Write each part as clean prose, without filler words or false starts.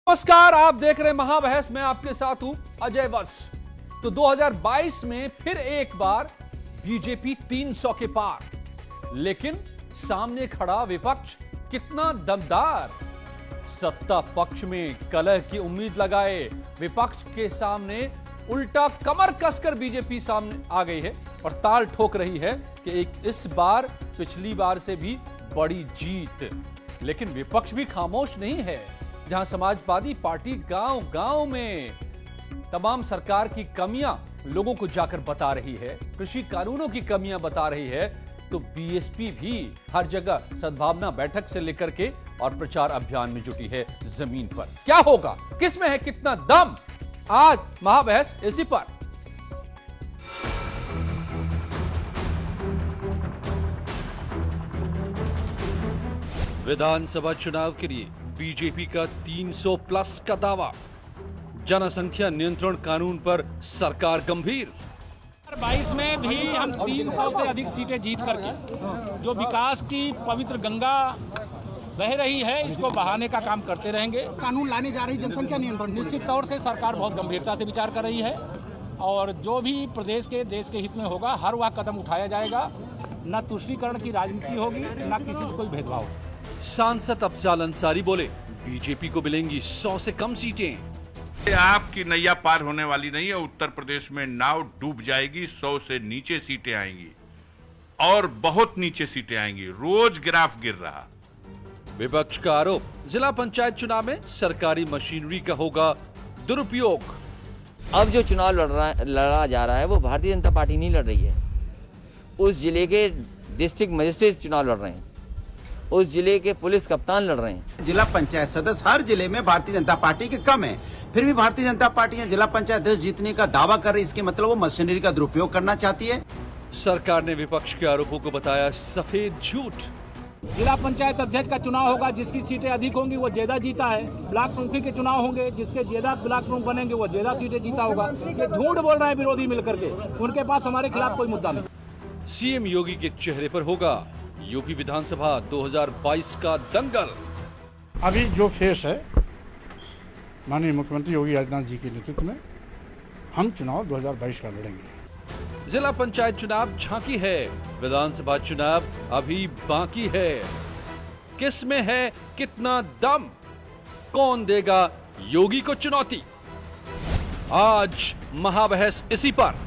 नमस्कार, आप देख रहे हैं महाबहस। मैं आपके साथ हूं अजय वत्स। तो 2022 में फिर एक बार बीजेपी 300 के पार, लेकिन सामने खड़ा विपक्ष कितना दमदार। सत्ता पक्ष में कलह की उम्मीद लगाए विपक्ष के सामने उल्टा कमर कसकर बीजेपी सामने आ गई है और ताल ठोक रही है कि इस बार पिछली बार से भी बड़ी जीत। लेकिन विपक्ष भी खामोश नहीं है। जहां समाजवादी पार्टी गांव-गांव में तमाम सरकार की कमियां लोगों को जाकर बता रही है, कृषि कानूनों की कमियां बता रही है, तो बीएसपी भी हर जगह सद्भावना बैठक से लेकर के और प्रचार अभियान में जुटी है जमीन पर। क्या होगा, किसमें है कितना दम, आज महाबहस इसी पर। विधानसभा चुनाव के लिए बीजेपी का 300 प्लस का दावा। जनसंख्या नियंत्रण कानून पर सरकार गंभीर। 2022 में भी हम 300 से अधिक सीटें जीत करके जो विकास की पवित्र गंगा बह रही है, इसको बहाने का काम करते रहेंगे। कानून लाने जा रही जनसंख्या नियंत्रण, निश्चित तौर से सरकार बहुत गंभीरता से विचार कर रही है और जो भी प्रदेश के देश के हित में होगा हर वह कदम उठाया जाएगा। न तुष्टीकरण की राजनीति होगी, न किसी से कोई भेदभाव होगा। सांसद अफजाल अंसारी बोले, बीजेपी को मिलेंगी 100 से कम सीटें। आपकी नैया पार होने वाली नहीं है। उत्तर प्रदेश में नाव डूब जाएगी। 100 से नीचे सीटें आएंगी और बहुत नीचे सीटें आएंगी। रोज ग्राफ गिर रहा। विपक्ष का आरोप, जिला पंचायत चुनाव में सरकारी मशीनरी का होगा दुरुपयोग। अब जो चुनाव लड़ा जा रहा है वो भारतीय जनता पार्टी नहीं लड़ रही है। उस जिले के डिस्ट्रिक्ट मजिस्ट्रेट चुनाव लड़ रहे हैं, उस जिले के पुलिस कप्तान लड़ रहे हैं। जिला पंचायत सदस्य हर जिले में भारतीय जनता पार्टी के कम है, फिर भी भारतीय जनता पार्टी जिला पंचायत अध्यक्ष जीतने का दावा कर रही है। इसके मतलब वो मशीनरी का दुरुपयोग करना चाहती है। सरकार ने विपक्ष के आरोपों को बताया सफेद झूठ। जिला पंचायत अध्यक्ष का चुनाव होगा, जिसकी सीटें अधिक होंगी वो ज्यादा जीता है। ब्लॉक प्रमुखी के चुनाव होंगे, जिसके ज्यादा ब्लॉक प्रमुख बनेंगे वो ज्यादा सीटें जीता होगा। ये झूठ बोल रहे हैं विरोधी मिलकर के, उनके पास हमारे खिलाफ कोई मुद्दा नहीं। सीएम योगी के चेहरे पर होगा योगी विधानसभा 2022 का दंगल। अभी जो फेस है माननीय मुख्यमंत्री योगी आदित्यनाथ जी के नेतृत्व में हम चुनाव 2022 का लड़ेंगे। जिला पंचायत चुनाव झांकी है, विधानसभा चुनाव अभी बाकी है। किस में है कितना दम, कौन देगा योगी को चुनौती, आज महाबहस इसी पर।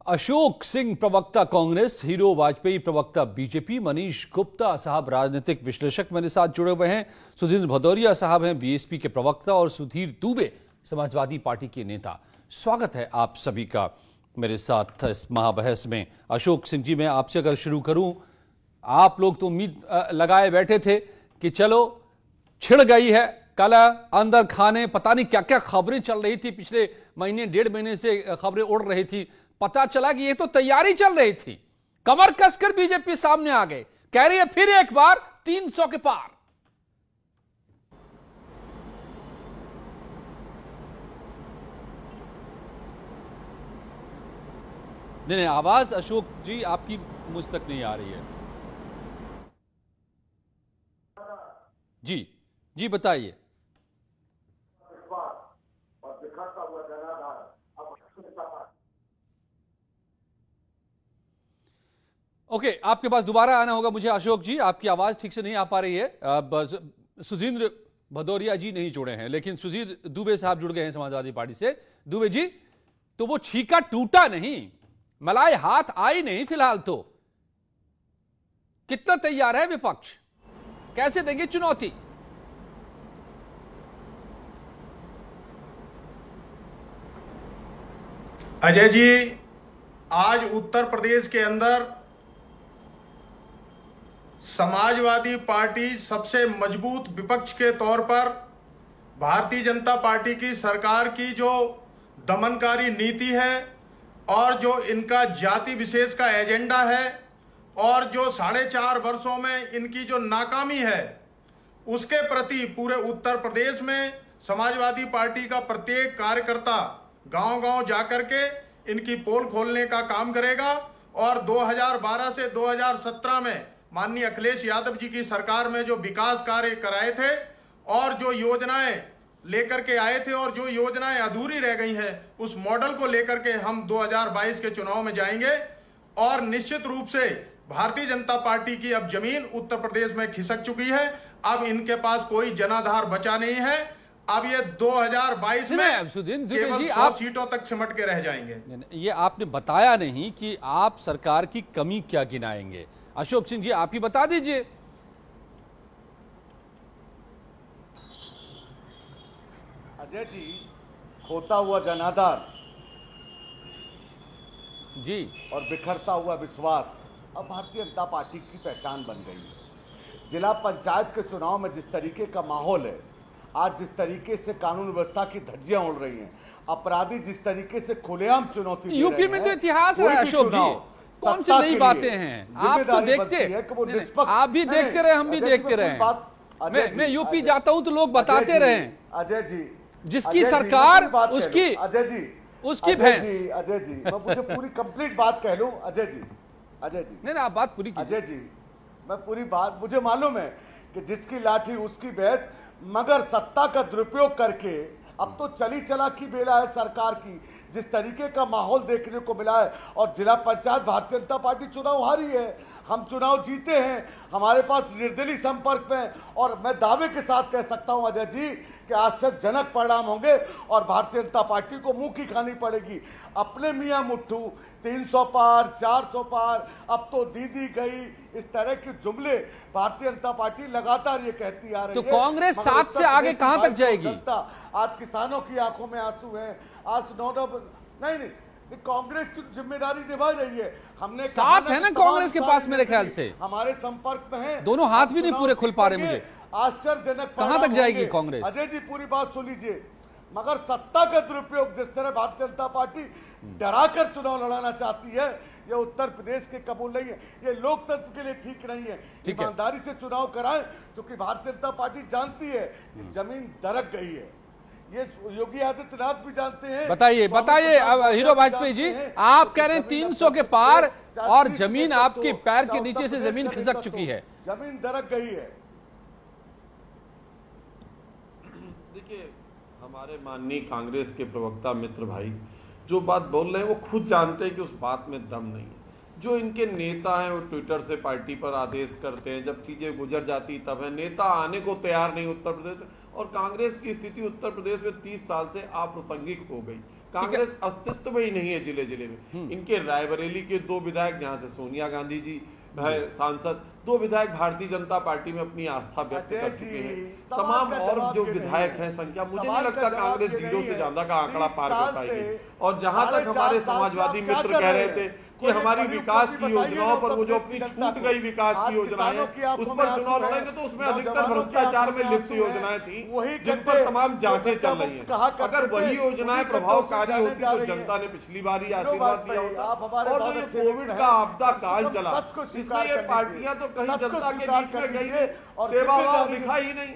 अशोक सिंह प्रवक्ता कांग्रेस, हीरो वाजपेयी प्रवक्ता बीजेपी, मनीष गुप्ता साहब राजनीतिक विश्लेषक मेरे साथ जुड़े हुए हैं, सुधीर भदौरिया साहब हैं बीएसपी के प्रवक्ता और सुधीर दुबे समाजवादी पार्टी के नेता। स्वागत है आप सभी का मेरे साथ इस महाबहस में। अशोक सिंह जी, मैं आपसे अगर शुरू करूं, आप लोग तो उम्मीद लगाए बैठे थे कि चलो छिड़ गई है कला अंदर खाने, पता नहीं क्या क्या खबरें चल रही थी, पिछले महीने 1.5 महीने से खबरें उड़ रही थी। पता चला कि ये तो तैयारी चल रही थी, कमर कसकर बीजेपी सामने आ गए, कह रही है फिर एक बार 300 के पार। नहीं, आवाज अशोक जी आपकी मुझ तक नहीं आ रही है। जी बताइए। ओके, आपके पास दोबारा आना होगा मुझे अशोक जी, आपकी आवाज ठीक से नहीं आ पा रही है। सुधीर भदौरिया जी नहीं जुड़े हैं, लेकिन सुधीर दुबे साहब जुड़ गए हैं समाजवादी पार्टी से। दुबे जी, तो वो छीका टूटा नहीं, मलाई हाथ आई नहीं फिलहाल, तो कितना तैयार है विपक्ष, कैसे देंगे चुनौती? अजय जी, आज उत्तर प्रदेश के अंदर समाजवादी पार्टी सबसे मजबूत विपक्ष के तौर पर भारतीय जनता पार्टी की सरकार की जो दमनकारी नीति है और जो इनका जाति विशेष का एजेंडा है और जो 4.5 वर्षों में इनकी जो नाकामी है, उसके प्रति पूरे उत्तर प्रदेश में समाजवादी पार्टी का प्रत्येक कार्यकर्ता गांव-गांव जाकर के इनकी पोल खोलने का काम करेगा और 2012 से 2017 में माननीय अखिलेश यादव जी की सरकार में जो विकास कार्य कराए थे और जो योजनाएं लेकर के आए थे और जो योजनाएं अधूरी रह गई हैं, उस मॉडल को लेकर के हम 2022 के चुनाव में जाएंगे। और निश्चित रूप से भारतीय जनता पार्टी की अब जमीन उत्तर प्रदेश में खिसक चुकी है। अब इनके पास कोई जनाधार बचा नहीं है। अब ये 2022 में सुधीर केवल जी 100 सीटों तक सिमट के रह जाएंगे। ये आपने बताया नहीं कि आप सरकार की कमी क्या गिनाएंगे। अशोक सिंह जी, आप ही बता दीजिए। अजय जी, खोता हुआ जनाधार जी और बिखरता हुआ विश्वास अब भारतीय जनता पार्टी की पहचान बन गई है। जिला पंचायत के चुनाव में जिस तरीके का माहौल है, आज जिस तरीके से कानून व्यवस्था की धज्जियां उड़ रही हैं, अपराधी जिस तरीके से खुलेआम चुनौती दे यूपी रहे में हैं, तो इतिहास है अशोक जी, कौन सी नई बातें हैं? आप तो देखते, आप भी देखते रहे, हम भी देखते रहे। मैं यूपी जाता हूं तो लोग बताते रहे, अजय जी, जिसकी सरकार उसकी अजय जी, उसकी भैंस। अजय जी, मैं मुझे पूरी कंप्लीट बात कह लूं। अजय जी, नहीं आप बात पूरी कीजिए। अजय जी, मैं पूरी बात, मुझे मालूम है कि जिसकी लाठी उसकी भैंस, मगर सत्ता का दुरुपयोग करके अब तो चली चला की बेला है सरकार की। जिस तरीके का माहौल देखने को मिला है, और जिला पंचायत भारतीय जनता पार्टी चुनाव हारी है, हम चुनाव जीते हैं, हमारे पास निर्दलीय संपर्क में, और मैं दावे के साथ कह सकता हूं अजय जी कि आश्चर्यजनक परिणाम होंगे और भारतीय जनता पार्टी को मुंह की खानी पड़ेगी। अपने मियां मुट्ठू 300 पार, 400 पार, अब तो दीदी गई, इस तरह के जुमले भारतीय जनता पार्टी लगातार ये कहती आ रही है। तो कांग्रेस 7 से आगे कहां तक जाएगी? आज किसानों की आंखों में आंसू हैं। आज नहीं, कांग्रेस की जिम्मेदारी निभा रही है। हमने साथ है ना कांग्रेस के पास, मेरे ख्याल से हमारे संपर्क में है। दोनों हाथ भी नहीं पूरे खुल पा रहे मुझे। आश्चर्यजनक कहां तक जाएगी कांग्रेस? अजय जी, पूरी बात सुन लीजिए। मगर सत्ता का दुरुपयोग जिस तरह भारतीय जनता पार्टी डराकर चुनाव लड़ाना चाहती है, ये उत्तर प्रदेश के कबूल नहीं है, ये लोकतंत्र के लिए ठीक नहीं है। ईमानदारी से चुनाव कराएं, क्योंकि भारतीय जनता पार्टी जानती है कि जमीन दरक गई है। ये योगी आदित्यनाथ भी जानते हैं। बताइए अब हीरो वाजपेयी जी, आप कह रहे हैं 300 के पार और जमीन आपके पैर के नीचे से जमीन खिसक चुकी है, जमीन दरक गई है। देखिए, हमारे माननीय कांग्रेस के प्रवक्ता मित्र भाई जो बात बोल रहे हैं वो खुद जानते हैं कि उस बात में दम नहीं है। जो इनके नेता हैं वो ट्विटर से पार्टी पर आदेश करते हैं, जब चीजें गुजर जाती तब है। नेता आने को तैयार नहीं उत्तर प्रदेश में, और कांग्रेस की स्थिति उत्तर प्रदेश में 30 साल से अप्रासंगिक हो गई। कांग्रेस अस्तित्व में ही नहीं है जिले जिले में। इनके रायबरेली के 2 विधायक, जहां से सोनिया गांधी जी सांसद, 2 विधायक भारतीय जनता पार्टी में अपनी आस्था व्यक्त कर चुके हैं। तमाम और जो विधायक हैं संख्या, मुझे नहीं लगता कांग्रेस 0 से ज्यादा का आंकड़ा पार कर पाएगी। और जहां तक हमारे समाजवादी मित्र कह रहे थे कि हमारी विकास की योजनाओं पर, वो जो अपनी छूट गई विकास की योजनाएं उस पर चुनाव लड़ेंगे, तो उसमें अधिकतर भ्रष्टाचार में लिप्त योजनाएं थी जिन पर तमाम जांचें चल रही हैं। अगर वही योजनाएं प्रभावकारी होती तो जनता ने पिछली बार ही आशीर्वाद दिया होता। और जो ये कोविड का आपदा काल चला, इसमें ये पार्टियां तो कहीं जनता के बीच में गई है, सेवाभाव दिखा ही नहीं,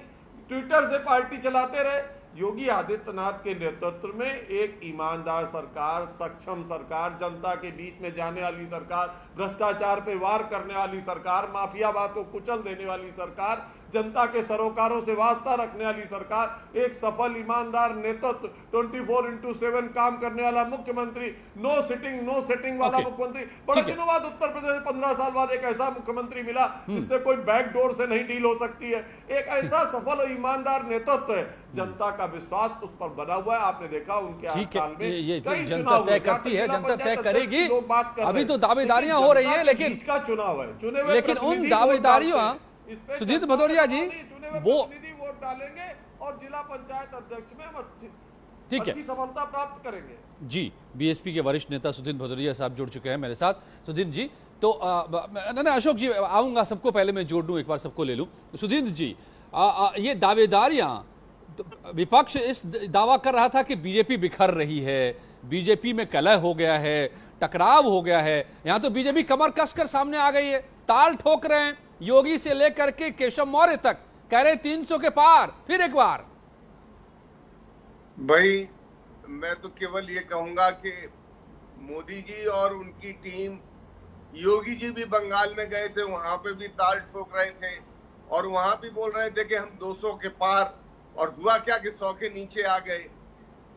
ट्विटर से पार्टी चलाते रहे। योगी आदित्यनाथ के नेतृत्व में एक ईमानदार सरकार, सक्षम सरकार, जनता के बीच में जाने वाली सरकार, भ्रष्टाचार पे वार करने वाली सरकार, माफियावाद को कुचल देने वाली सरकार, जनता के सरोकारों से वास्ता रखने वाली सरकार, एक सफल ईमानदार नेतृत्व, 24/7 काम करने वाला मुख्यमंत्री, नो सिटिंग वाला मुख्यमंत्री। बड़े दिनों बाद उत्तर प्रदेश में 15 साल बाद एक ऐसा मुख्यमंत्री मिला जिससे कोई बैकडोर से नहीं डील हो सकती है। एक ऐसा सफल और ईमानदार नेतृत्व है, जनता का विश्वास उस पर बना हुआ है। आपने देखा उनके साल में ये जनता तय करती है, जनता तय करेगी। अभी तो दावेदारियां हो रही है, लेकिन का चुनाव है, लेकिन उन दावेदारियों, सुधीर भदौरिया जी, वो वोट डालेंगे और जिला पंचायत अध्यक्ष में हम अच्छी सफलता प्राप्त करेंगे। जी, बीएसपी के वरिष्ठ नेता सुधीर भदौरिया साहब जुड़ चुके हैं मेरे साथ। सुधीर जी, तो अशोक जी आऊंगा, सबको पहले मैं जोड़ दूं, एक बार सबको ले लूं। सुधीर जी, ये दावेदारियां, विपक्ष इस दावा कर रहा था कि बीजेपी बिखर रही है, बीजेपी में कलह हो गया है, टकराव हो गया है। यहां तो बीजेपी कमर कसकर सामने आ गई है, ताल ठोक रहे हैं, योगी से लेकर के केशव मौर्य तक कह रहे 300 के पार। फिर एक बार भाई, मैं तो केवल ये कहूंगा कि मोदी जी और उनकी टीम योगी जी भी बंगाल में गए थे, वहां पे भी ताल ठोक रहे थे और वहां भी बोल रहे थे कि हम 200 के पार, और हुआ क्या कि 100 के नीचे आ गए।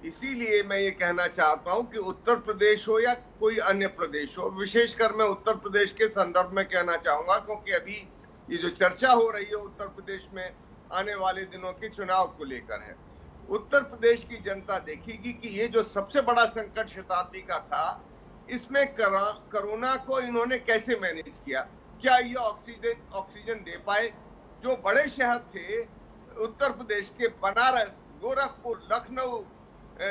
इसीलिए मैं ये कहना चाहता हूं कि उत्तर प्रदेश हो या कोई अन्य प्रदेश हो, विशेषकर मैं उत्तर प्रदेश के संदर्भ में कहना चाहूंगा, क्योंकि अभी ये जो चर्चा हो रही है उत्तर प्रदेश में आने वाले दिनों के चुनाव को लेकर है। उत्तर प्रदेश की जनता देखेगी कि ये जो सबसे बड़ा संकट शताब्दी का था, इसमें कोरोना को इन्होंने कैसे मैनेज किया। क्या ये ऑक्सीजन दे पाए? जो बड़े शहर थे उत्तर प्रदेश के, बनारस, गोरखपुर, लखनऊ,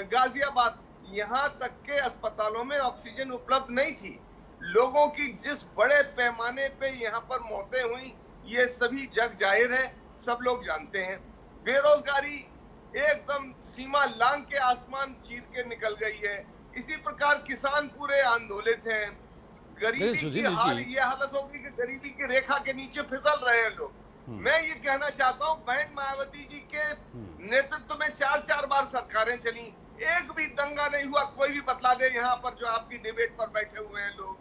गाजियाबाद, यहाँ तक के अस्पतालों में ऑक्सीजन उपलब्ध नहीं थी। लोगों की जिस बड़े पैमाने पे यहाँ पर मौतें हुई, ये सभी जग जाहिर है, सब लोग जानते हैं। बेरोजगारी एकदम सीमा लांघ के आसमान चीर के निकल गई है। इसी प्रकार किसान पूरे आंदोलित हैं। गरीबी की हाल ये हालत होगी कि गरीबी की रेखा के नीचे फिसल रहे हैं लोग। मैं ये कहना चाहता हूँ, बहन मायावती जी के नेतृत्व में 4 बार सरकारें चली, एक भी दंगा नहीं हुआ। कोई भी बतला दे यहाँ पर जो आपकी डिबेट पर बैठे हुए हैं लोग।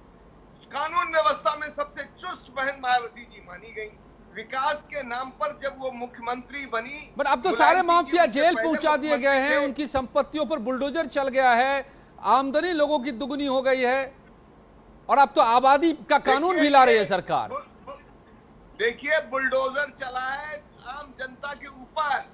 कानून व्यवस्था में सबसे चुस्त बहन मायावती जी मानी गई। विकास के नाम पर जब वो मुख्यमंत्री बनी, बट अब तो सारे माफिया जेल पहुंचा दिए गए हैं, उनकी संपत्तियों पर बुलडोजर चल गया है, आमदनी लोगों की दुगनी हो गई है, और अब तो आबादी का कानून भी ला रही है सरकार। देखिए, बुलडोजर चला है आम जनता के ऊपर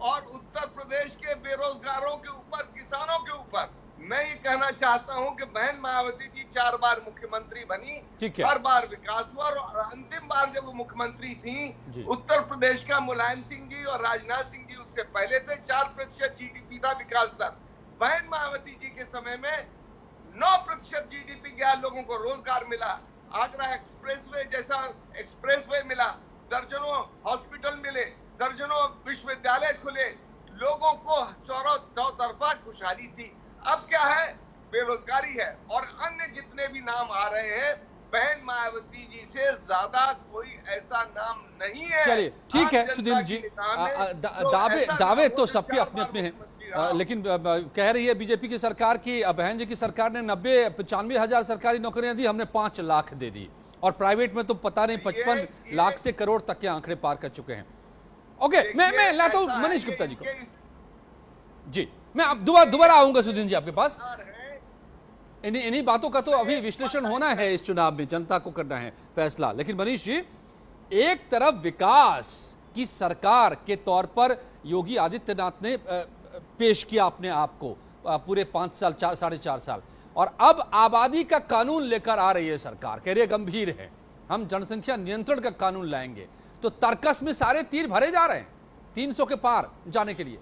और उत्तर प्रदेश के बेरोजगारों के ऊपर, किसानों के ऊपर। मैं ये कहना चाहता हूं कि बहन मायावती जी 4 बार मुख्यमंत्री बनी, हर बार विकास हुआ, और अंतिम बार जब वो मुख्यमंत्री थी, उत्तर प्रदेश का मुलायम सिंह जी और राजनाथ सिंह जी उससे पहले थे, 4% GDP था विकास दर। बहन मायावती जी के समय में 9% GDP गया, लोगों को रोजगार मिला, आगरा एक्सप्रेसवे जैसा एक्सप्रेसवे मिला, दर्जनों हॉस्पिटल मिले, दर्जनों विश्वविद्यालय खुले, लोगों को चौतरफा खुशहाली थी। अब क्या है? बेरोजगारी है, और अन्य जितने भी नाम आ रहे हैं, बहन मायावती जी से ज्यादा कोई ऐसा नाम नहीं है। चलिए ठीक है सुधीर जी, दावे तो सबके अपने अपने हैं, लेकिन कह रही है बीजेपी की सरकार की, बहन जी की सरकार ने 95 हजार सरकारी नौकरियां दी, हमने 5 लाख दे दी, और प्राइवेट में तो पता नहीं 55 लाख से करोड़ तक के आंकड़े पार कर चुके हैं। ओके, मैं लाता हूं मनीष गुप्ता जी को। जी, मैं अब दोबारा आऊंगा सुधीर जी आपके पास। इन्हीं बातों का तो अभी विश्लेषण होना है, इस चुनाव में जनता को करना है फैसला। लेकिन मनीष जी, एक तरफ विकास की सरकार के तौर पर योगी आदित्यनाथ ने पेश किया अपने आप को पूरे 5 साल 4.5 साल, और अब आबादी का कानून लेकर आ रही है सरकार, कह रही है गंभीर है, हम जनसंख्या नियंत्रण का कानून लाएंगे। तो तर्कस में सारे तीर भरे जा रहे हैं 300 के पार जाने के लिए।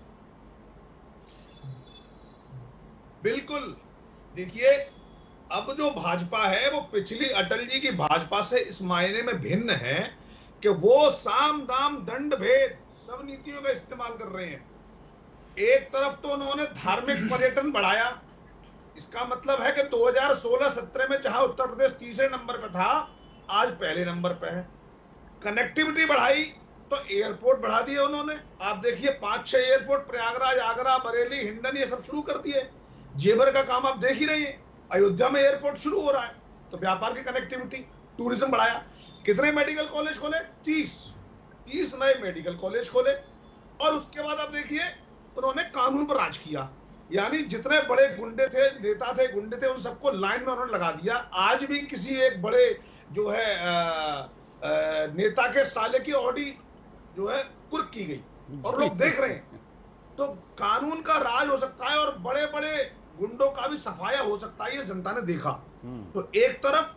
बिल्कुल, देखिए, अब जो भाजपा है वो पिछली अटल जी की भाजपा से इस मायने में भिन्न है कि वो साम दाम दंड भेद सब नीतियों का इस्तेमाल कर रहे हैं। एक तरफ तो उन्होंने धार्मिक पर्यटन बढ़ाया, इसका मतलब है कि 2016-17 में जहां उत्तर प्रदेश तीसरे नंबर पे था, आज पहले नंबर पे है। कनेक्टिविटी बढ़ाई तो एयरपोर्ट बढ़ा दिए उन्होंने। आप देखिए 5-6 एयरपोर्ट प्रयागराज, आगरा, बरेली, हिंडन ये सब शुरू कर दिए। जेवर का काम आप देख ही रही है, अयोध्या में एयरपोर्ट शुरू हो रहा है। तो व्यापार की कनेक्टिविटी, टूरिज्म बढ़ाया। कितने मेडिकल कॉलेज खोले? 30 नए मेडिकल कॉलेज खोले। और उसके बाद आप देखिए उन्होंने कानून पर राज किया, यानी जितने बड़े गुंडे थे, नेता थे, गुंडे थे, उन सबको लाइन में उन्होंने लगा दिया। आज भी किसी एक बड़े जो है नेता के साले की ऑडी जो है कुर्क की गई और लोग देख रहे हैं। तो कानून का राज हो सकता है और बड़े बड़े गुंडों का भी सफाया हो सकता है, ये जनता ने देखा। तो एक तरफ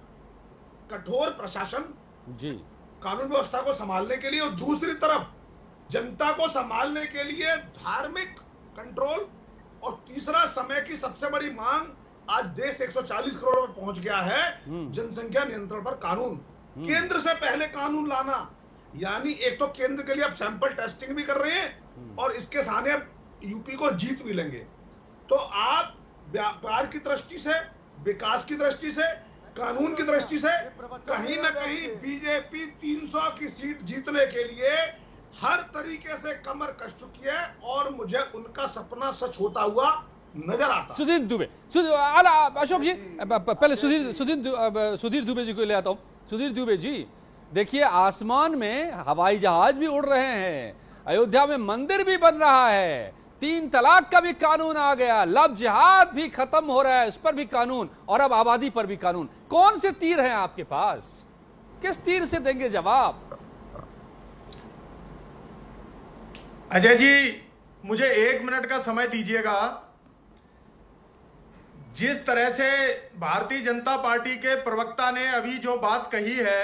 कठोर प्रशासन जी कानून व्यवस्था को संभालने के लिए, और दूसरी तरफ जनता को संभालने के लिए धार्मिक कंट्रोल, और तीसरा समय की सबसे बड़ी मांग, आज देश 140 करोड़ में पहुंच गया है, जनसंख्या नियंत्रण पर कानून। केंद्र से पहले कानून लाना, यानी एक तो केंद्र के लिए आप सैंपल टेस्टिंग भी कर रहे हैं और इसके सामने आप यूपी को जीत भी लेंगे। तो आप व्यापार की दृष्टि से, विकास की दृष्टि से, कानून की दृष्टि से कहीं ना कहीं बीजेपी 300 की सीट जीतने के लिए हर तरीके से कमर कस चुकी है, और मुझे उनका सपना सच होता हुआ नजर आता। सुधीर दुबे, अशोक जी पहले सुधीर दुबे जी को ले आता हूं। सुधीर दुबे जी, देखिए आसमान में हवाई जहाज भी उड़ रहे हैं, अयोध्या में मंदिर भी बन रहा है, 3 तलाक का भी कानून आ गया, लव जिहाद भी खत्म हो रहा है, उस पर भी कानून, और अब आबादी पर भी कानून। कौन से तीर हैं आपके पास? किस तीर से देंगे जवाब? अजय जी, मुझे 1 मिनट का समय दीजिएगा। जिस तरह से भारतीय जनता पार्टी के प्रवक्ता ने अभी जो बात कही है,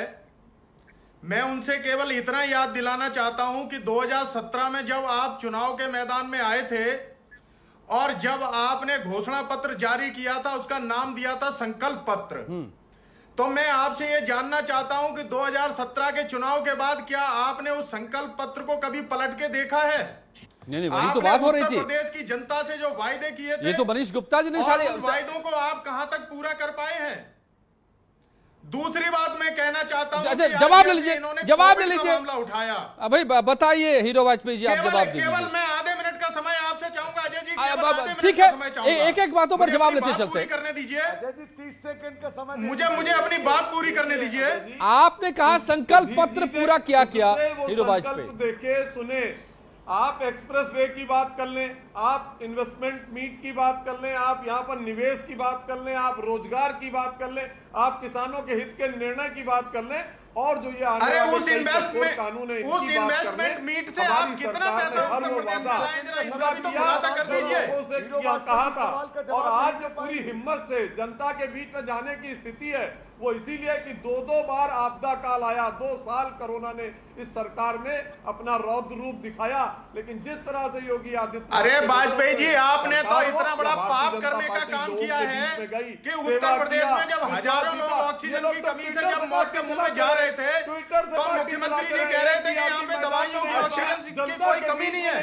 मैं उनसे केवल इतना याद दिलाना चाहता हूं कि 2017 में जब आप चुनाव के मैदान में आए थे और जब आपने घोषणा पत्र जारी किया था, उसका नाम दिया था संकल्प पत्र, तो मैं आपसे यह जानना चाहता हूं कि 2017 के चुनाव के बाद क्या आपने उस संकल्प पत्र को कभी पलट के देखा है? नहीं, वही तो बात हो रही थी। उत्तर प्रदेश की जनता से जो वायदे किए थे, ये तो मनीष गुप्ता जी ने सारे वायदों को आप कहां तक पूरा कर पाए हैं? दूसरी बात मैं कहना चाहता हूं, जवाब ले लीजिए, जवाब ले लीजिए, मामला उठाया भाई बताइए हीरो वाजपेयी जी, आप जवाब दीजिए। केवल मैं आधे मिनट का समय आपसे चाहूंगा अजय जी, ठीक है, एक एक बातों पर जवाब लेते चलते करने दीजिए। अजय जी 30 सेकंड का समय मुझे अपनी बात पूरी करने दीजिए। आपने कहा संकल्प पत्र पूरा किया हीरो वाजपेयी। देखे सुने, आप एक्सप्रेस वे की बात कर लें, आप इन्वेस्टमेंट मीट की बात कर लें, आप यहाँ पर निवेश की बात कर लें, आप रोजगार की बात कर लें, आप किसानों के हित के निर्णय की बात कर लें, और जो ये अरे उस इन्वेस्टमेंट कानून है, उस इन्वेस्टमेंट मीट से आप कितना पैसा खुलासा कर दीजिए। कहा था, और आज जो पूरी हिम्मत से जनता के बीच में जाने की स्थिति है, वो इसीलिए कि 2 बार आपदा काल आया, 2 साल कोरोना ने इस सरकार में अपना रौद्र रूप दिखाया, लेकिन जिस तरह से योगी आदित्यनाथ, अरे वाजपेयी जी, आपने तो इतना बड़ा पाप करने का काम किया है कि उत्तर प्रदेश में जब हजारों लोग ऑक्सीजन की कमी से जब मौत के मुंह में जा रहे थे, तो मुख्यमंत्री जी कह रहे थे कि यहाँ पे दवाइयों की ऑक्सीजन की कोई कमी नहीं है।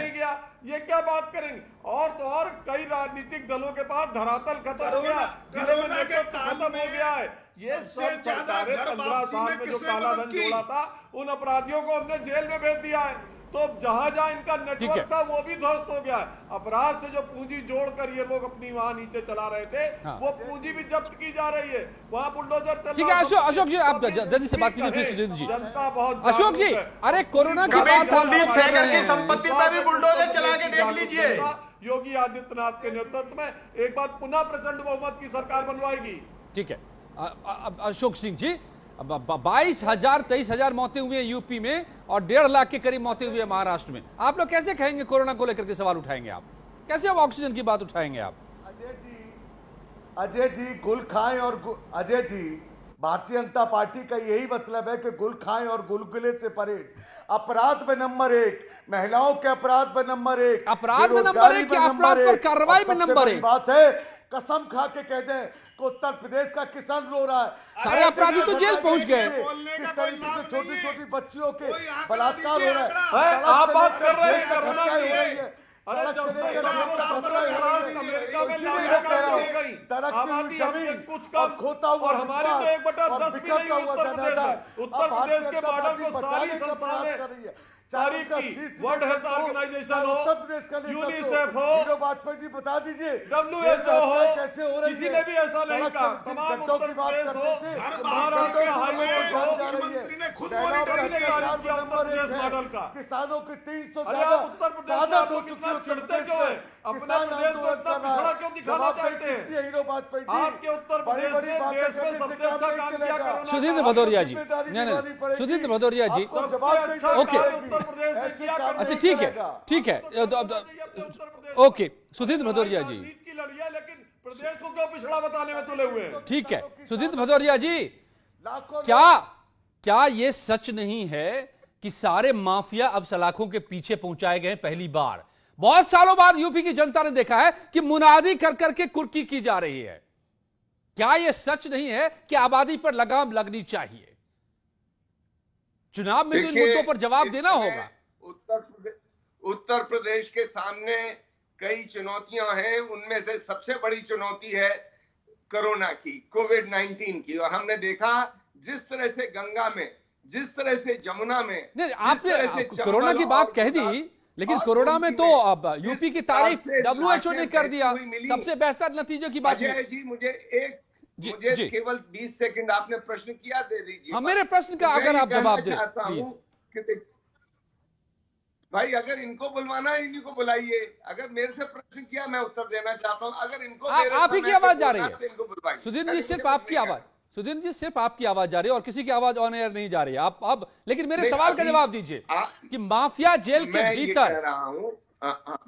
ये क्या बात करेंगे? और तो और कई राजनीतिक दलों के पास धरातल खत्म हो गया, जिले में नेतृत्व खत्म हो गया है। ये सब सरकारें 15 साल में जो काला धन जोड़ा था, उन अपराधियों को हमने जेल में भेज दिया है। तो जहां जहां इनका नेटवर्क था वो भी ध्वस्त हो गया है। अपराध से जो पूंजी जोड़कर ये लोग अपनी वहां नीचे चला रहे थे, वो पूंजी भी जब्त की जा रही है, वहां बुलडोजर चल रहा है। अशोक जी, आप जल्दी से बात कीजिए। सुधीर जी, जनता बहुत अशोक जी, अरे कोरोना की बात, कुलदीप सेंगर की संपत्ति पर भी बुलडोजर चला के देख लीजिए। योगी आदित्यनाथ के नेतृत्व में एक बार पुनः प्रचंड बहुमत की सरकार बनवाएगी। ठीक है अशोक सिंह जी, 22,000 23,000 मौतें हुई हैं यूपी में और 1.5 लाख के करीब मौतें हुई है महाराष्ट्र में। आप लोग कैसे कहेंगे कोरोना को लेकर के सवाल उठाएंगे? आप कैसे अब ऑक्सीजन की बात उठाएंगे? आप अजय जी गुल खाएं और अजय जी, भारतीय जनता पार्टी का यही मतलब है कि गुल खाएं और गुलगुले से परहेज। अपराध में नंबर 1, महिलाओं के अपराध में नंबर 1, अपराध में नंबर 1 या अपराध पर कार्रवाई में नंबर 1? बात है, कसम खा के कह दें कि उत्तर प्रदेश का किसान रो रहा है, सारे अपराधी तो जेल पहुंच गए। किस तरीके से छोटी छोटी बच्चियों के बलात्कार हो रहा है। आप बात कर रहे हैं कोरोना की, अरे कुछ कम खोता हुआ, और हमारी तो 1/10 भी नहीं है उत्तर प्रदेश में। उत्तर प्रदेश के बॉर्डर को सारी संस्थाएं, चारी की वर्ल्ड हेल्थ ऑर्गेनाइजेशन हो, यूनिसेफ हो, वाजपेयी जी बता दीजिए, WHO हो, कैसे हो रही है? किसी ने भी ऐसा नहीं कहा। तमाम उत्तर प्रदेश हो, महाराष्ट्र हाईवे हो, मुख्यमंत्री ने खुद मॉनिटरिंग किया उत्तर प्रदेश मॉडल का। किसानों की 300 उत्तर प्रदेश में आप लोग कितना चिढ़ते क्यों है? अपना प्रदेश को इतना पिछड़ा क्यों दिखाना चाहते हैं? हीरो वाजपेयी आपके उत्तर प्रदेश ने देश में सबसे अच्छा काम किया कोरोना। सुधीर भदौरिया जी, नहीं सुधीर भदौरिया जी, ओके अच्छा ठीक है ओके सुधीर भदौरिया जी, लेकिन प्रदेश को क्यों पिछड़ा बताने में तुले हुए हैं? ठीक है सुधीर भदौरिया जी, क्या ये सच नहीं है कि सारे माफिया अब सलाखों के पीछे पहुंचाए गए? पहली बार बहुत सालों बाद यूपी की जनता ने देखा है कि मुनादी कर करके कुर्की की जा रही है। क्या यह सच नहीं है कि आबादी पर लगाम लगनी चाहिए? चुनाव में तो इन मुद्दों पर जवाब देना होगा। उत्तर प्रदेश के सामने कई चुनौतियां हैं, उनमें से सबसे बड़ी चुनौती है कोरोना की, कोविड-19 की। और हमने देखा जिस तरह से गंगा में, जिस तरह से जमुना में, नहीं आपने कोरोना की बात कह दी, लेकिन कोरोना में तो अब यूपी की तारीफ WHO ने कर दिया, सबसे बेहतर नतीजों की बात। अजय जी मुझे केवल 20 सेकंड आपने प्रश्न किया दे दीजिए। हाँ, मेरे प्रश्न का अगर आप जवाब दें। भाई अगर इनको बुलवाना है इन्हीं को बुलाइए, अगर मेरे से प्रश्न किया मैं उत्तर देना चाहता हूं, अगर इनको आप ही की आवाज जा रही है सुधीर जी, सिर्फ आपकी आवाज, सुधीर जी सिर्फ आपकी आवाज जा रही है और किसी की आवाज ऑन एयर नहीं जा रही है। आप लेकिन मेरे सवाल का जवाब दीजिए कि माफिया जेल के भीतर,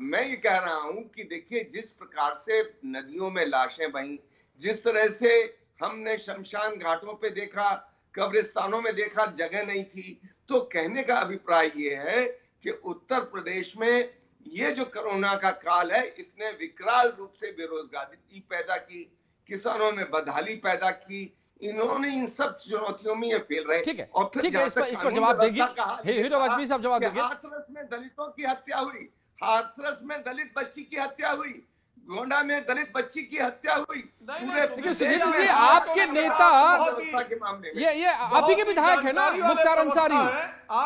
मैं ये कह रहा हूं कि देखिए जिस प्रकार से नदियों में लाशें बहीं, जिस तरह से हमने शमशान घाटों पे देखा, कब्रिस्तानों में देखा, जगह नहीं थी, तो कहने का अभिप्राय ये है कि उत्तर प्रदेश में ये जो कोरोना का काल है इसने विकराल रूप से बेरोजगारी पैदा की, किसानों में बदहाली पैदा की, इन्होंने इन सब चुनौतियों में ये फेल रहे। ठीक है, और फिर इस पर जवाब देंगे हीरो वाजपेयी साहब, जवाब देंगे। हाथरस में दलितों की हत्या हुई, हाथरस में दलित बच्ची की हत्या हुई, गोंडा में दलित बच्ची की हत्या हुई। लेकिन सुधीर जी आपके नेता ये आप ही के विधायक है ना, मुख्तार अंसारी,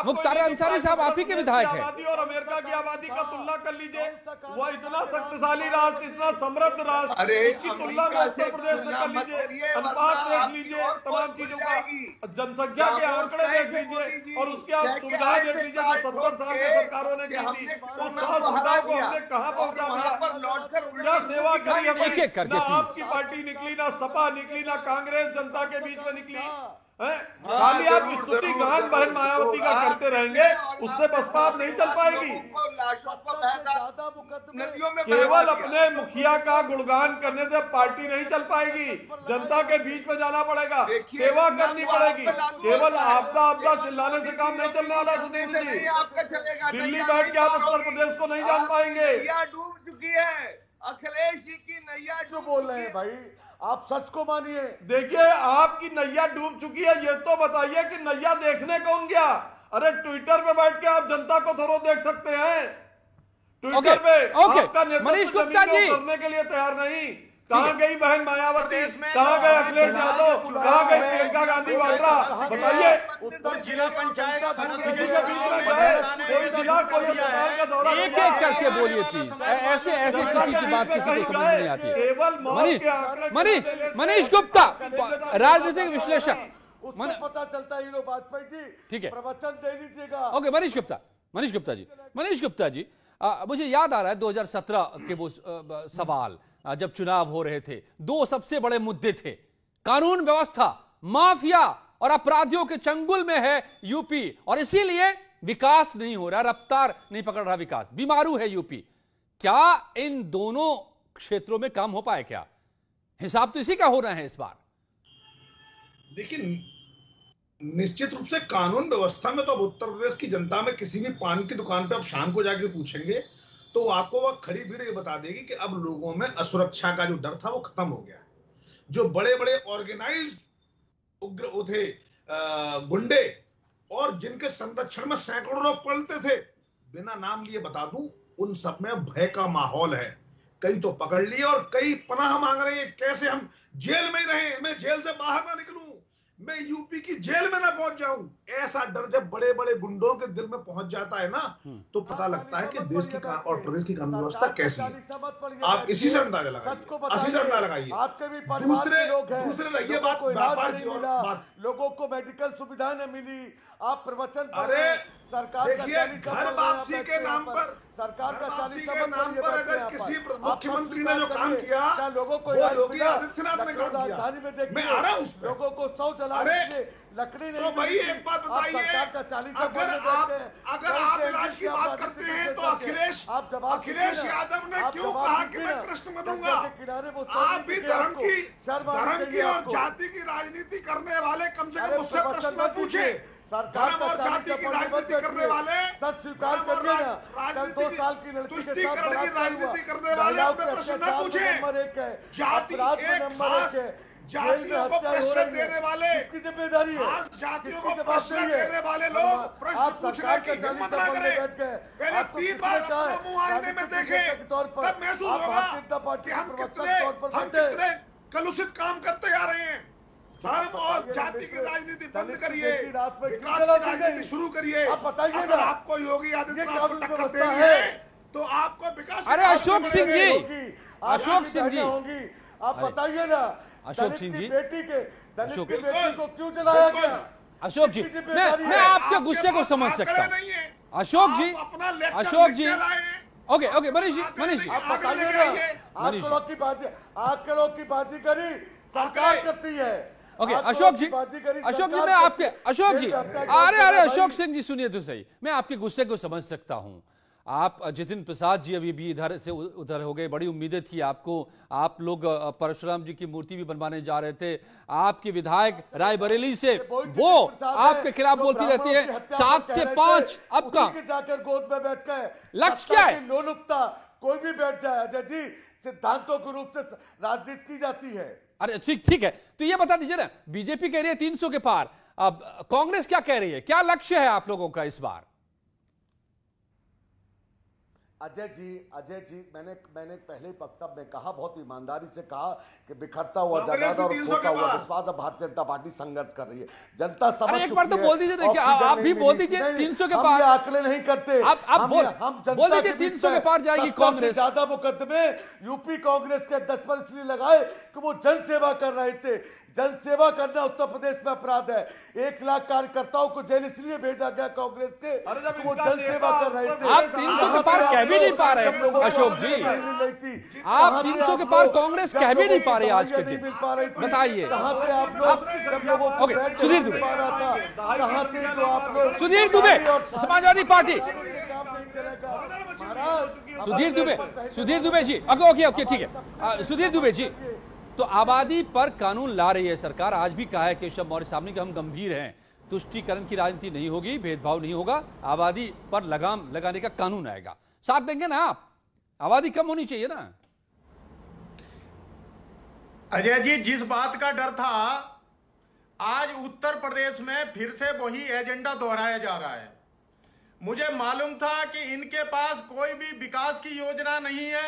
मुख्तार अंसारी साहब आप ही के विधायक है। और अमेरिका की आबादी का तुलना कर लीजिए, वो इतना शक्तिशाली राष्ट्र, इतना समृद्ध राष्ट्र, उसकी तुलना में उत्तर प्रदेश से कर लीजिए, अनुपात देख लीजिए, तमाम चीजों का जनसंख्या के आंकड़े देख लीजिए और उसके आप सुविधाएं देख लीजिए जो 70 साल की सरकारों ने की थी, उस सुविधाओं को हमने कहां पहुंचा दिया, सेवा करी हमने। ना आपकी पार्टी निकली, ना सपा निकली, ना कांग्रेस जनता के बीच में निकली। खाली आप स्तुति गान बहन मायावती का करते रहेंगे, उससे बसपा आप नहीं चल पाएगी। केवल अपने मुखिया का गुणगान करने से पार्टी नहीं चल पाएगी, जनता के बीच में जाना पड़ेगा, सेवा करनी पड़ेगी। केवल आपदा आपदा चिल्लाने से काम नहीं चलने वाला सुधीर जी। दिल्ली बैठ के आप उत्तर प्रदेश को नहीं जान पाएंगे। डूब चुकी है अखिलेश जी की नैया, जो बोल रहे हैं भाई, आप सच को मानिए। देखिए आपकी नैया डूब चुकी है, ये तो बताइए कि नैया देखने कौन गया? अरे ट्विटर पे बैठ के आप जनता को थोड़ा देख सकते हैं, ट्विटर पे आपका नेतृत्व करने के लिए तैयार नहीं। कहाँ गई बहन मायावती, कहाँ गए अखिलेश यादव, कहाँ गई प्रियंका गांधी वाड्रा? बताइए। उत्तर जिला पंचायत किसी के बीच में गए, कोई जिला कोई अस्पताल का दौरा, एक एक करके बोलिए प्लीज, ऐसे ऐसे किसी की बात किसी को समझ नहीं आती। केवल मनीष गुप्ता, राजनीतिक विश्लेषक, उसको पता चलता है हीरो वाजपेयी जी, ठीक है, प्रवचन दे लीजिएगा। ओके मनीष गुप्ता जी, मुझे याद आ रहा है 2017 के वो सवाल जब चुनाव हो रहे थे, दो सबसे बड़े मुद्दे थे, कानून व्यवस्था, माफिया और अपराधियों के चंगुल में है यूपी और इसीलिए विकास नहीं हो रहा, रफ्तार नहीं पकड़ रहा विकास, बीमारू है यूपी। क्या इन दोनों क्षेत्रों में काम हो पाए? क्या हिसाब तो इसी का हो रहा है इस बार? देखिए निश्चित रूप से कानून व्यवस्था में तो अब उत्तर प्रदेश की जनता में किसी भी पान की दुकान पे आप शाम को जाके पूछेंगे तो आपको वह खड़ी भीड़ ये बता देगी कि अब लोगों में असुरक्षा का जो डर था वो खत्म हो गया। जो बड़े बड़े ऑर्गेनाइज्ड उग्र थे, गुंडे, और जिनके संरक्षण में सैकड़ों लोग पलते थे, बिना नाम लिए बता दूं, उन सब में भय का माहौल है। कई तो पकड़ लिए और कई पनाह मांग रहे हैं, कैसे हम जेल में ही रहे, मैं जेल से बाहर ना निकलूं, मैं यूपी की जेल में ना पहुंच जाऊं। ऐसा डर जब बड़े बड़े गुंडों के दिल में पहुंच जाता है ना, तो पता लगता है कि देश की और प्रदेश की कानून व्यवस्था कैसी है। आप इसी से अंदाजा लगाइए। दूसरे रहिए बात व्यापार की और लोगों को मेडिकल सुविधा न मिली, आप प्रवचन अरे सरकार का घर वापसी के नाम पर, सरकार का 40 के नाम पर अगर किसी मुख्यमंत्री ने जो काम किया लोगों को योगी आदित्यनाथ ने काम किया, मैं आ रहा हूं उस लोगों को 100 जलाने लकड़ी नहीं। तो भाई एक बात बताइए, अगर आप राज की बात करते हैं तो अखिलेश यादव ने क्यों कहा कि मैं कृष्ण बनूंगा? आप भी धर्म की और जाति की राजनीति करने वाले कम से कम मुझसे प्रश्न न पूछे। सरकार और जाति की राजनीति करने वाले, सच स्वीकार करिए ना, कल 2 साल की लड़की के साथ राजनीति करने वाले अपने प्रश्न न पूछे। नंबर 1 है, जाति नंबर 1 है, जातियों को प्रश्न देने वाले, इसकी जिम्मेदारी है, जातियों को प्रश्न देने वाले लोग प्रश्न पूछने की हिम्मत न करें। पहले 3 बार अपना मुंह आईने में देखें, तब महसूस होगा कि हम कितने कलुषित काम करते जा रहे हैं। धर्म और जाति की राजनीति बंद करिए, रात में विकास की राजनीति शुरू करिए। आप बताइए अगर ना, आपको योगी आदित्यनाथ को टक्कर व्यवस्था देनी है तो आपको विकास। अरे अशोक सिंह जी, अशोक सिंह जी होगी, आप बताइए ना, अशोक सिंह जी, बेटी के दलित अशोक की बेटी को क्यों चलाया गया? अशोक जी, मैं आपके गुस्से को समझ सकता हूँ। अशोक जी, अशोक जी, ओके मनीष जी, आप बताइए ना, आपके लोग की बाजी करी सरकार करती है। ओके अशोक जी, मैं आपके अशोक जी, अरे अशोक सिंह जी सुनिए तो सही, मैं आपके गुस्से को समझ सकता हूं। आप जितिन प्रसाद जी अभी भी इधर से उधर हो गए, बड़ी उम्मीदें थी आपको, आप लोग परशुराम जी की मूर्ति भी बनवाने जा रहे थे। आपके विधायक रायबरेली से वो आपके खिलाफ बोलती रहती है 7 से 5, अब का जाकर गोद में बैठ गए। लक्ष्य क्या है? लोलुपता कोई भी बैठ जाए अजय जी, सिद्धांतों के रूप से राजनीति की जाती है। अरे ठीक है, तो ये बता दीजिए ना, बीजेपी कह रही है 300 के पार, अब कांग्रेस क्या कह रही है, क्या लक्ष्य है आप लोगों का इस बार? अजय जी, मैंने पहले वक्तव्य में कहा, बहुत ईमानदारी से कहा कि बिखरता हुआ जगादा और खोता हुआ विश्वास अब भारतीय जनता पार्टी संघर्ष कर रही है। जनता समझ एक बार तो बोल दीजिए, देखिए आप भी बोल दीजिए 300 के पार। आंकड़े नहीं करते, आप बोल दीजिए 300 के पार जाएगी कांग्रेस। ज्यादा मुकदमे यूपी कांग्रेस के 10 पर इसलिए लगाए कि वो जन सेवा कर रहे थे। जन सेवा करना उत्तर प्रदेश में अपराध है। 1 लाख कार्यकर्ताओं को जेल इसलिए भेजा गया कांग्रेस के, वो जन सेवा कर रहे थे। आप 300 के पार कह भी नहीं पा रहे अशोक जी, आप 300 के पार कांग्रेस कह भी नहीं पा रहे आज के दिन, बताइए। Okay Sudhir Dubey, Samajwadi party, Sudhir Dubey ji, okay ठीक है। सुधीर दुबे जी, तो आबादी पर कानून ला रही है सरकार, आज भी कहा है केशव मौर्य साहब ने कि हम गंभीर हैं, तुष्टीकरण की राजनीति नहीं होगी, भेदभाव नहीं होगा, आबादी पर लगाम लगाने का कानून आएगा। साथ देंगे ना आप? आबादी कम होनी चाहिए ना। अजय जी, जिस बात का डर था, आज उत्तर प्रदेश में फिर से वही एजेंडा दोहराया जा रहा है। मुझे मालूम था कि इनके पास कोई भी विकास की योजना नहीं है,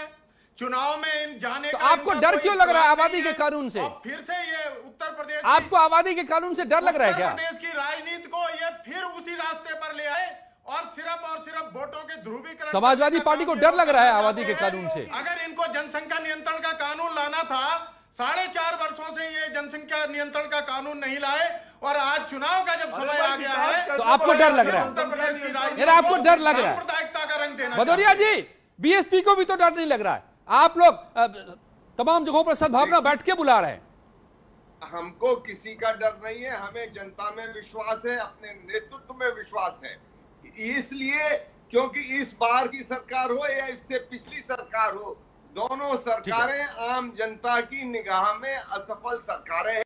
चुनाव में इन जाने तो का आपको डर क्यों लग रहा है आबादी के कानून से? फिर से ये उत्तर प्रदेश, आपको आबादी के कानून से डर लग रहा है क्या? उत्तर प्रदेश की राजनीति को ये फिर उसी रास्ते पर ले आए और सिर्फ वोटों के ध्रुवीकरण। समाजवादी पार्टी को डर लग रहा है आबादी के कानून से। अगर इनको जनसंख्या नियंत्रण का कानून लाना था, 4.5 वर्षों से ये जनसंख्या नियंत्रण का कानून नहीं लाए, और आज चुनाव का जब समय आ गया है तो आपको डर लग रहा है। उत्तर प्रदेश की राजनीति आपको डर लग रहा है, सांप्रदायिकता का रंग देना। भदौरिया जी, बीएसपी को भी तो डर नहीं लग रहा है? आप लोग तमाम जगहों पर सद्भावना बैठ के बुला रहे हैं। हमको किसी का डर नहीं है, हमें जनता में विश्वास है, अपने नेतृत्व में विश्वास है। इसलिए क्योंकि इस बार की सरकार हो या इससे पिछली सरकार हो, दोनों सरकारें आम जनता की निगाह में असफल सरकारें हैं।